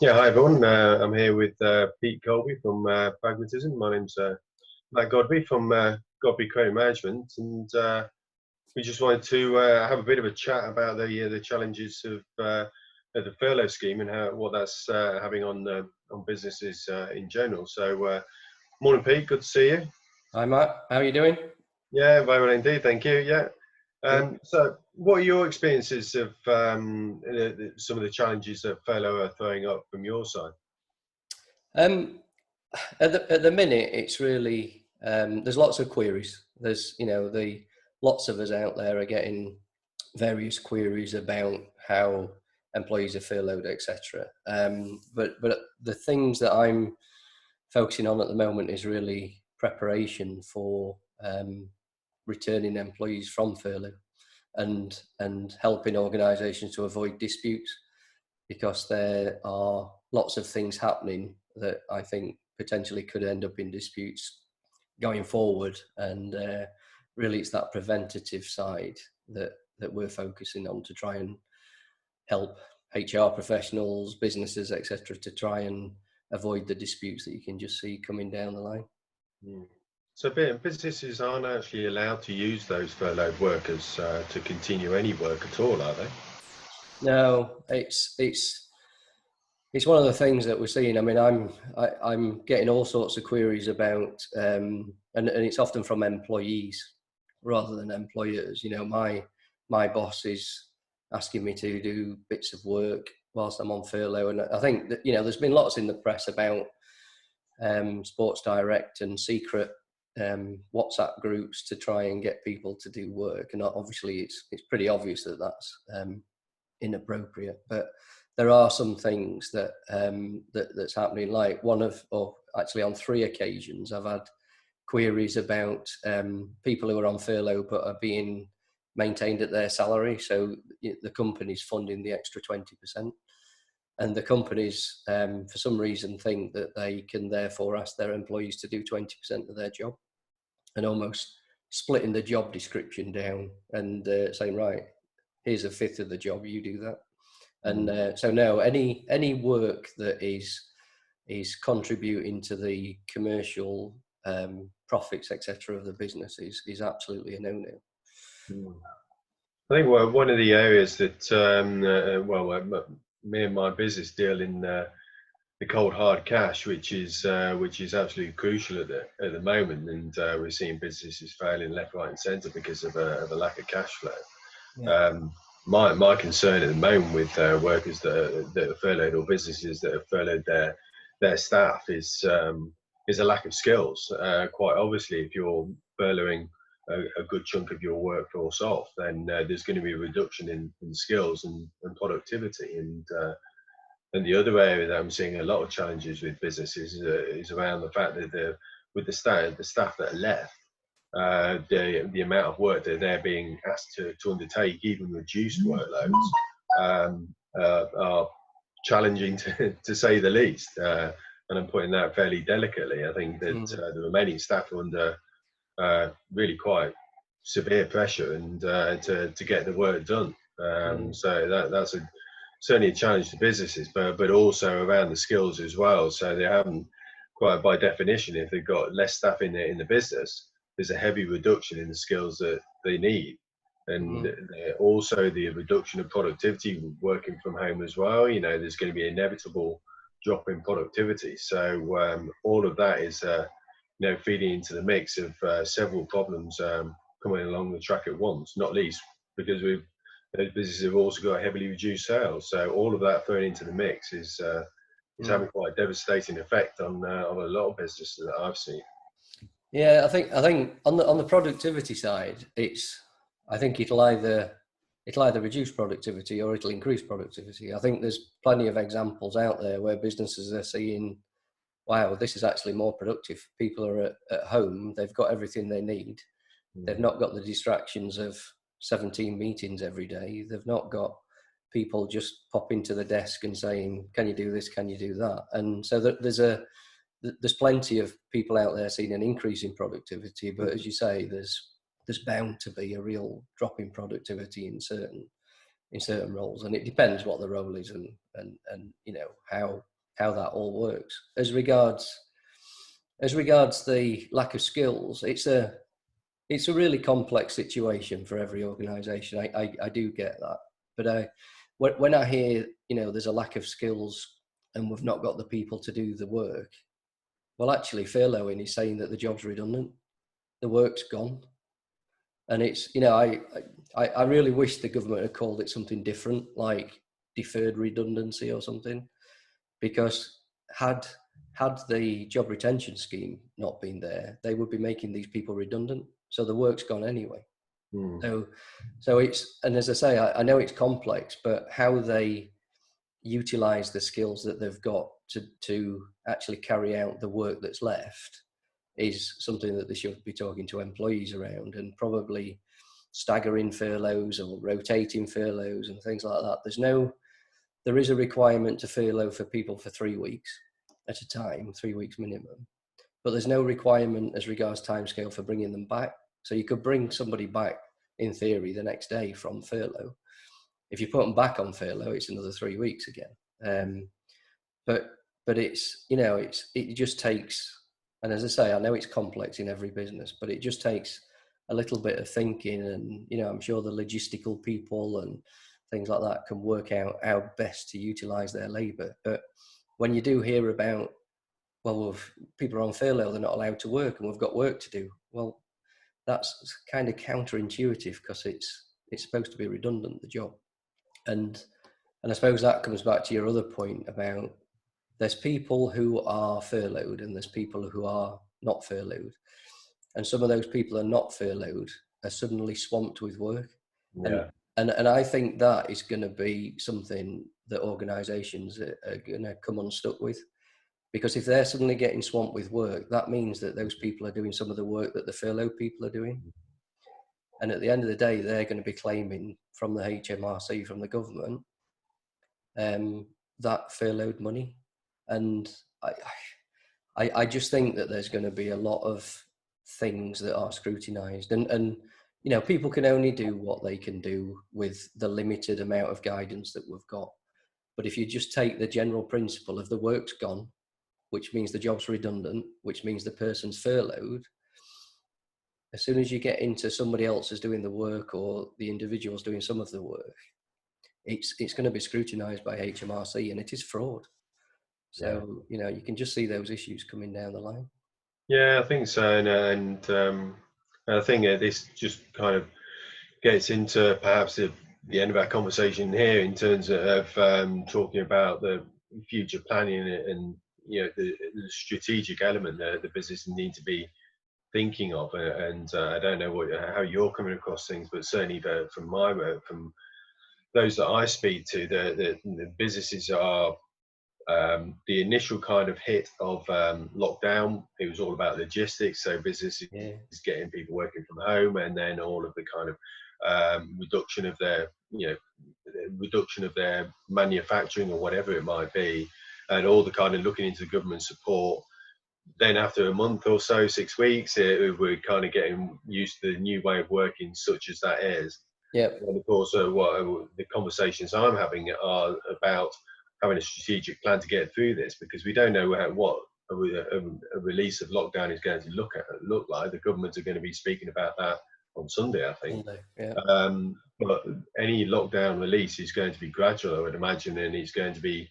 Yeah, hi everyone. I'm here with Pete Colby from Pragmatism. My name's Matt Godby from Godby Credit Management, and we just wanted to have a bit of a chat about the challenges of the furlough scheme and what that's having on businesses in general. So, morning, Pete. Good to see you. Hi, Matt. How are you doing? Yeah, very well indeed. Thank you. Yeah. Good. So, what are your experiences of some of the challenges that furlough are throwing up from your side? Um, at the minute, it's really there's lots of queries. There's the lots of us out there are getting various queries about how employees are furloughed, etc. But the things that I'm focusing on at the moment is really preparation for returning employees from furlough and helping organisations to avoid disputes, because there are lots of things happening that I think potentially could end up in disputes going forward. And really it's that preventative side that we're focusing on to try and help HR professionals, businesses, etc., to try and avoid the disputes that you can just see coming down the line. So businesses aren't actually allowed to use those furloughed workers to continue any work at all, are they? No, it's one of the things that we're seeing. I mean, I'm getting all sorts of queries about, and it's often from employees rather than employers. My boss is asking me to do bits of work whilst I'm on furlough, and I think that there's been lots in the press about Sports Direct and secret WhatsApp groups to try and get people to do work, and obviously it's pretty obvious that that's inappropriate. But there are some things that's happening. Like actually on 3 occasions, I've had queries about people who are on furlough but are being maintained at their salary. So the company's funding the extra 20%. And the companies, for some reason, think that they can therefore ask their employees to do 20% of their job, and almost splitting the job description down and saying, right, here's a fifth of the job, you do that. And so no, any work that is contributing to the commercial profits, etc., of the business is absolutely a no-no. I think one of the areas that me and my business deal in the cold hard cash, which is absolutely crucial at the moment, and we're seeing businesses failing left, right, and centre because of a lack of cash flow. Yeah. My concern at the moment with workers that are furloughed, or businesses that have furloughed their staff, is a lack of skills. Quite obviously, if you're furloughing a good chunk of your workforce off, then there's going to be a reduction in skills and productivity. And the other area that I'm seeing a lot of challenges with businesses is around the fact that with the staff that are left, the amount of work that they're being asked to undertake, even reduced workloads, are challenging to say the least. And I'm putting that fairly delicately. I think that the remaining staff are under really quite severe pressure and to get the work done. So that's certainly a challenge to businesses, but also around the skills as well. So they haven't, quite by definition, if they've got less staff in the business, there's a heavy reduction in the skills that they need. And also the reduction of productivity working from home as well. There's going to be an inevitable drop in productivity. So all of that is feeding into the mix of several problems coming along the track at once, not least because those businesses have also got heavily reduced sales. So all of that thrown into the mix is having quite a devastating effect on a lot of businesses that I've seen. Yeah, I think on the productivity side, I think it'll either reduce productivity or it'll increase productivity. I think there's plenty of examples out there where businesses are seeing, wow, this is actually more productive. People are at home, they've got everything they need. They've not got the distractions of 17 meetings every day. They've not got people just popping to the desk and saying, can you do this, can you do that? And so there's plenty of people out there seeing an increase in productivity, but as you say, there's bound to be a real drop in productivity in certain roles, and it depends what the role is and how how that all works. As regards the lack of skills, it's a really complex situation for every organisation. I do get that, but when I hear, you know, there's a lack of skills and we've not got the people to do the work, well, actually, furloughing is saying that the job's redundant, the work's gone, and it's, you know, I really wish the government had called it something different, like deferred redundancy or something, because had the job retention scheme not been there, they would be making these people redundant. So the work's gone anyway. So it's, and as I say, I know it's complex, but how they utilize the skills that they've got to actually carry out the work that's left is something that they should be talking to employees around, and probably staggering furloughs or rotating furloughs and things like that. There is a requirement to furlough for people for 3 weeks at a time, 3 weeks minimum, but there's no requirement as regards timescale for bringing them back. So you could bring somebody back in theory the next day from furlough. If you put them back on furlough, it's another 3 weeks again. But it's, you know, it just takes, and as I say, I know it's complex in every business, but it just takes a little bit of thinking, and, you know, I'm sure the logistical people and things like that can work out how best to utilize their labor. But when you do hear about, well, people are on furlough, they're not allowed to work and we've got work to do, well, that's kind of counterintuitive, because it's supposed to be redundant, the job. And I suppose that comes back to your other point about, there's people who are furloughed and there's people who are not furloughed. And some of those people are not furloughed are suddenly swamped with work. Yeah. And I think that is going to be something that organisations are going to come unstuck with. Because if they're suddenly getting swamped with work, that means that those people are doing some of the work that the furloughed people are doing. And at the end of the day, they're going to be claiming from the HMRC, from the government, that furloughed money. And I just think that there's going to be a lot of things that are scrutinised, and you know, people can only do what they can do with the limited amount of guidance that we've got. But if you just take the general principle of the work's gone, which means the job's redundant, which means the person's furloughed, as soon as you get into somebody else is doing the work or the individual's doing some of the work, it's going to be scrutinised by HMRC, and it is fraud. So, you know, you can just see those issues coming down the line. Yeah, I think so. And I think this just kind of gets into perhaps the end of our conversation here, in terms of talking about the future planning and you know, the strategic element that the business need to be thinking of. And I don't know how you're coming across things, but certainly from my work, from those that I speak to, the businesses are, the initial kind of hit of lockdown, it was all about logistics. So businesses getting people working from home, and then all of the kind of reduction of their, you know, reduction of their manufacturing or whatever it might be, and all the kind of looking into government support. Then after a month or so, 6 weeks, we're kind of getting used to the new way of working, such as that is. Yeah. And of course, what the conversations I'm having are about having a strategic plan to get through this, because we don't know what a release of lockdown is going to look like. The governments are going to be speaking about that on Sunday, I think. Sunday, yeah. But any lockdown release is going to be gradual, I would imagine, and it's going to be,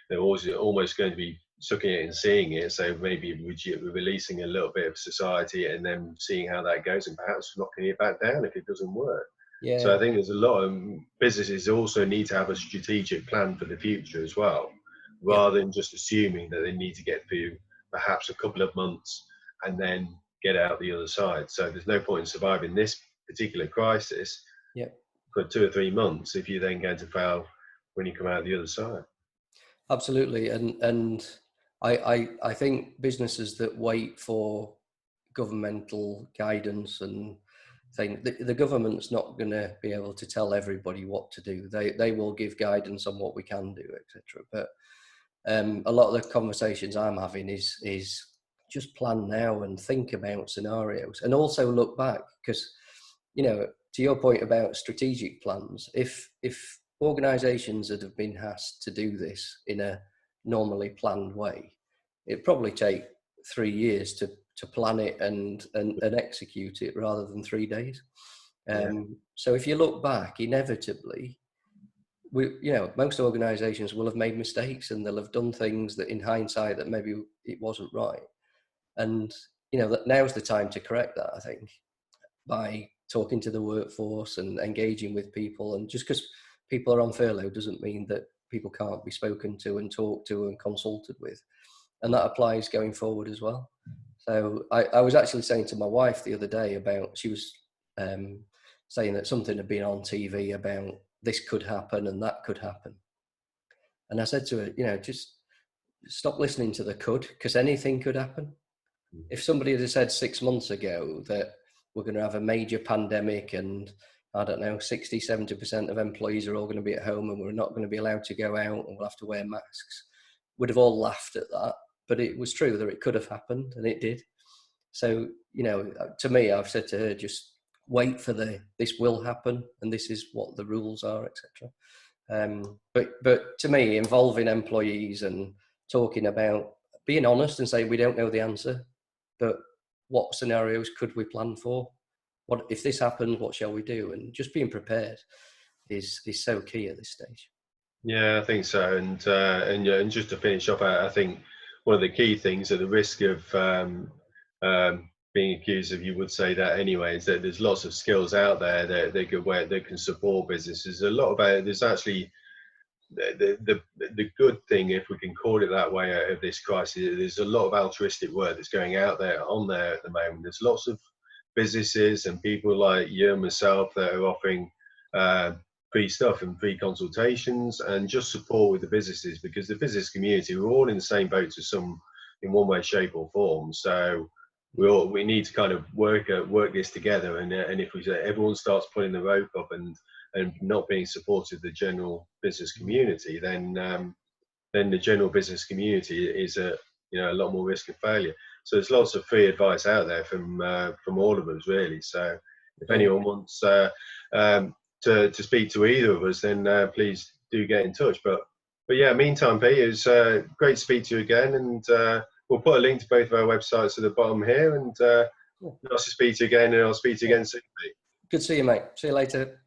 they're almost going to be sucking it and seeing it. So maybe releasing a little bit of society and then seeing how that goes, and perhaps knocking it back down if it doesn't work. Yeah. So I think there's a lot of businesses also need to have a strategic plan for the future as well, rather than just assuming that they need to get through perhaps a couple of months and then get out the other side. So there's no point in surviving this particular crisis for 2 or 3 months if you're then going to fail when you come out the other side. Absolutely. And I think businesses that wait for governmental guidance and things, the government's not going to be able to tell everybody what to do. They will give guidance on what we can do, etc. But a lot of the conversations I'm having is just plan now and think about scenarios, and also look back, because, you know, to your point about strategic plans, if organisations that have been asked to do this in a normally planned way, it'd probably take 3 years to plan it and execute it rather than 3 days. So if you look back, inevitably, most organisations will have made mistakes, and they'll have done things that in hindsight that maybe it wasn't right. And, that now's the time to correct that, I think, by talking to the workforce and engaging with people. And just because people are on furlough doesn't mean that people can't be spoken to and talked to and consulted with. And that applies going forward as well. So I was actually saying to my wife the other day she was saying that something had been on TV about this could happen and that could happen. And I said to her, just stop listening to the could, because anything could happen. If somebody had said 6 months ago that we're going to have a major pandemic and, I don't know, 60, 70% of employees are all going to be at home and we're not going to be allowed to go out and we'll have to wear masks, we'd have all laughed at that. But it was true that it could have happened, and it did. So, to me, I've said to her, just wait for this will happen, and this is what the rules are, etc. But to me, involving employees and talking about being honest and saying we don't know the answer, but what scenarios could we plan for? What if this happens? What shall we do? And just being prepared is so key at this stage. Yeah, I think so. And just to finish off, I think one of the key things, at the risk of being accused of, you would say that anyway, is that there's lots of skills out there that can support businesses. A lot about there's actually the good thing, if we can call it that way, out of this crisis. There's a lot of altruistic work that's going out there at the moment. There's lots of businesses and people like you and myself that are offering free stuff and free consultations and just support with the businesses, because the business community, we're all in the same boat to some, in one way, shape or form. So we need to kind of work this together. And if we say everyone starts pulling the rope up and not being supportive of the general business community, then the general business community is a lot more risk of failure. So there's lots of free advice out there from all of us, really. So if anyone wants to speak to either of us, then please do get in touch. But yeah, meantime, Pete, it was great to speak to you again, and we'll put a link to both of our websites at the bottom here. And nice to speak to you again, and I'll speak to you again soon, Pete. Good to see you, mate. See you later.